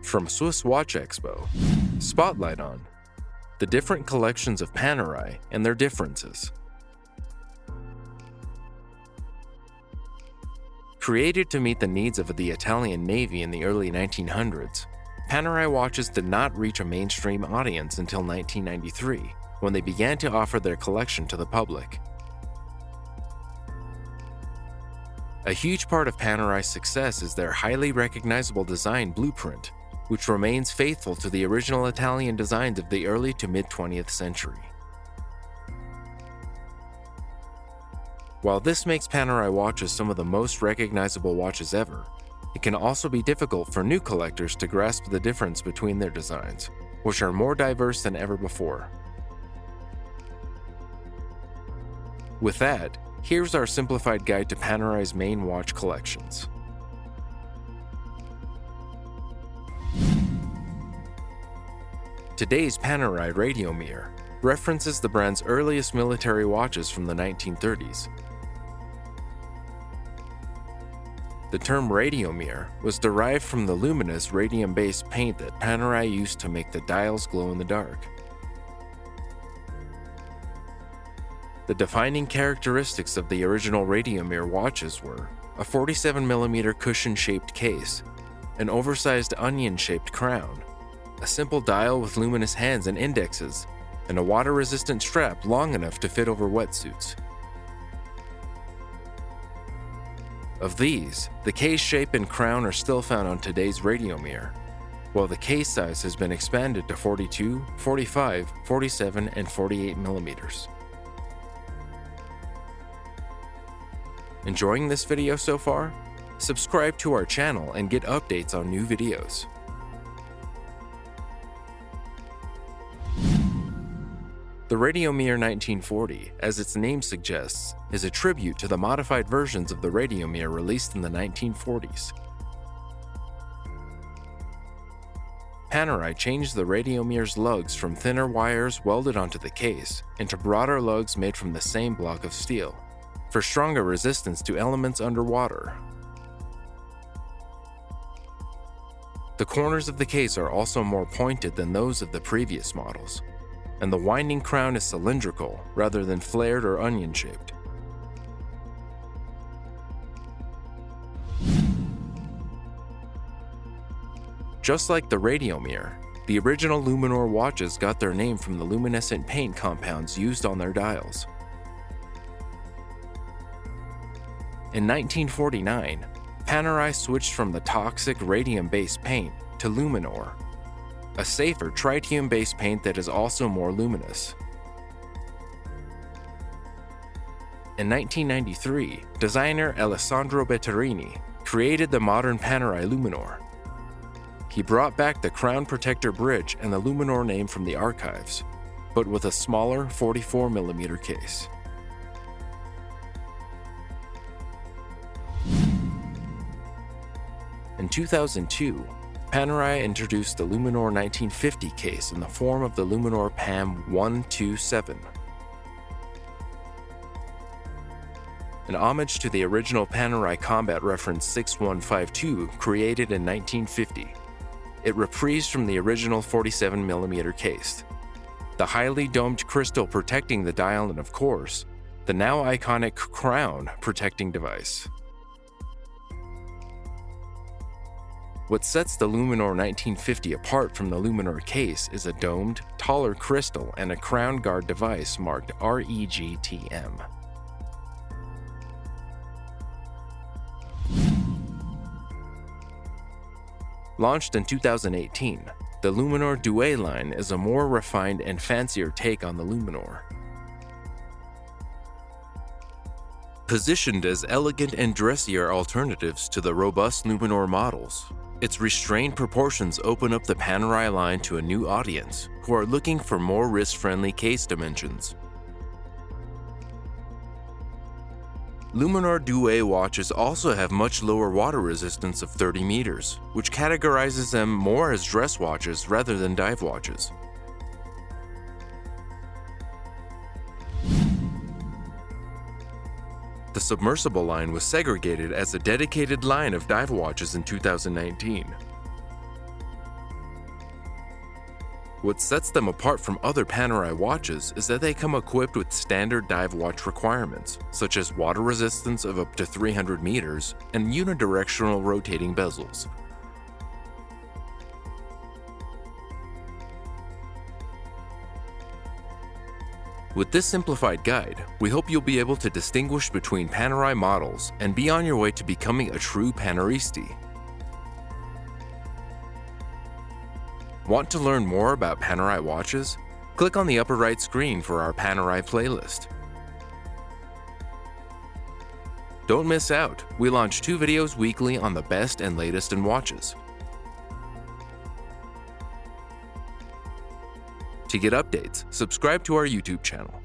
From SwissWatchExpo, Spotlight on the different collections of Panerai and their differences. Created to meet the needs of the Italian Navy in the early 1900s, Panerai watches did not reach a mainstream audience until 1993, when they began to offer their collection to the public. A huge part of Panerai's success is their highly recognizable design blueprint, which remains faithful to the original Italian designs of the early to mid-20th century. While this makes Panerai watches some of the most recognizable watches ever, it can also be difficult for new collectors to grasp the difference between their designs, which are more diverse than ever before. With that, here's our simplified guide to Panerai's main watch collections. Today's Panerai Radiomir references the brand's earliest military watches from the 1930s. The term Radiomir was derived from the luminous radium-based paint that Panerai used to make the dials glow in the dark. The defining characteristics of the original Radiomir watches were a 47mm cushion-shaped case, an oversized onion-shaped crown, a simple dial with luminous hands and indexes, and a water-resistant strap long enough to fit over wetsuits. Of these, the case shape and crown are still found on today's Radiomir, while the case size has been expanded to 42, 45, 47, and 48 millimeters. Enjoying this video so far? Subscribe to our channel and get updates on new videos. The Radiomir 1940, as its name suggests, is a tribute to the modified versions of the Radiomir released in the 1940s. Panerai changed the Radiomir's lugs from thinner wires welded onto the case into broader lugs made from the same block of steel, for stronger resistance to elements underwater. The corners of the case are also more pointed than those of the previous models, and the winding crown is cylindrical rather than flared or onion-shaped. Just like the Radiomir, the original Luminor watches got their name from the luminescent paint compounds used on their dials. In 1949, Panerai switched from the toxic radium-based paint to Luminor, a safer tritium-based paint that is also more luminous. In 1993, designer Alessandro Betterini created the modern Panerai Luminor. He brought back the crown protector bridge and the Luminor name from the archives, but with a smaller 44mm case. In 2002, Panerai introduced the Luminor 1950 case in the form of the Luminor PAM 127. An homage to the original Panerai Combat Reference 6152 created in 1950. It reprised from the original 47mm case. The highly domed crystal protecting the dial and, of course, the now iconic crown protecting device. What sets the Luminor 1950 apart from the Luminor case is a domed, taller crystal and a crown guard device marked REGTM. Launched in 2018, the Luminor Due line is a more refined and fancier take on the Luminor. Positioned as elegant and dressier alternatives to the robust Luminor models, its restrained proportions open up the Panerai line to a new audience who are looking for more wrist-friendly case dimensions. Luminor Due watches also have much lower water resistance of 30 meters, which categorizes them more as dress watches rather than dive watches. The Submersible line was segregated as a dedicated line of dive watches in 2019. What sets them apart from other Panerai watches is that they come equipped with standard dive watch requirements, such as water resistance of up to 300 meters and unidirectional rotating bezels. With this simplified guide, we hope you'll be able to distinguish between Panerai models and be on your way to becoming a true Paneristi. Want to learn more about Panerai watches? Click on the upper right screen for our Panerai playlist. Don't miss out, we launch 2 videos weekly on the best and latest in watches. To get updates, subscribe to our YouTube channel.